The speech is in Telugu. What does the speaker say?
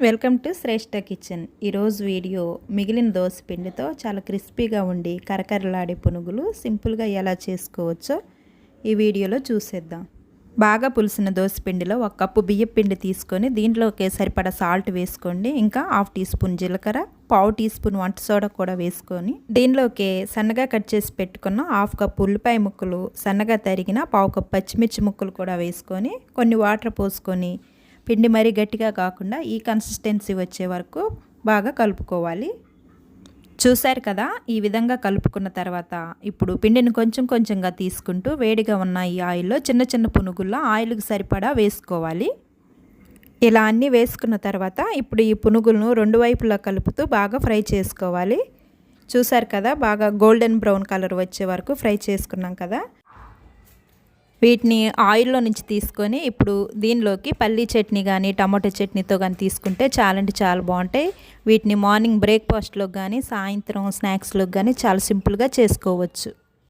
Welcome to Shreshta kitchen. ఈరోజు వీడియో మిగిలిన దోశ పిండితో చాలా క్రిస్పీగా ఉండి కరకరలాడే పునుగులు సింపుల్గా ఎలా చేసుకోవచ్చో ఈ వీడియోలో చూసేద్దాం. బాగా పులిసిన దోశ పిండిలో 1 కప్పు బియ్యం పిండి తీసుకొని దీంట్లోకి సరిపడా సాల్ట్ వేసుకోండి. ఇంకా 1/2 టీ స్పూన్ జీలకర్ర, 1/2 టీ స్పూన్ వంట సోడా కూడా వేసుకొని దీనిలోకి సన్నగా కట్ చేసి పెట్టుకున్న 1/2 కప్పు ఉల్లిపాయ ముక్కలు, సన్నగా తరిగిన 1/2 కప్పు పచ్చిమిర్చి ముక్కలు కూడా వేసుకొని కొన్ని వాటర్ పోసుకొని పిండి మరీ గట్టిగా కాకుండా ఈ కన్సిస్టెన్సీ వచ్చే వరకు బాగా కలుపుకోవాలి. చూశారు కదా, ఈ విధంగా కలుపుకున్న తర్వాత ఇప్పుడు పిండిని కొంచెం కొంచెంగా తీసుకుంటూ వేడిగా ఉన్న ఈ ఆయిల్లో చిన్న చిన్న పునుగుల్లో ఆయిల్కి సరిపడా వేసుకోవాలి. ఇలా అన్నీ వేసుకున్న తర్వాత ఇప్పుడు ఈ పునుగులను 2 వైపులా కలుపుతూ బాగా ఫ్రై చేసుకోవాలి. చూశారు కదా, బాగా గోల్డెన్ బ్రౌన్ కలర్ వచ్చే వరకు ఫ్రై చేసుకున్నాం కదా. వీటిని ఆయిల్లో నుంచి తీసుకొని ఇప్పుడు దీనిలోకి పల్లీ చట్నీ కానీ టమాటో చట్నీతో కానీ తీసుకుంటే చాలా అంటే చాలా బాగుంటాయి. వీటిని మార్నింగ్ బ్రేక్ఫాస్ట్లోకి కానీ సాయంత్రం స్నాక్స్లోకి కానీ చాలా సింపుల్గా చేసుకోవచ్చు.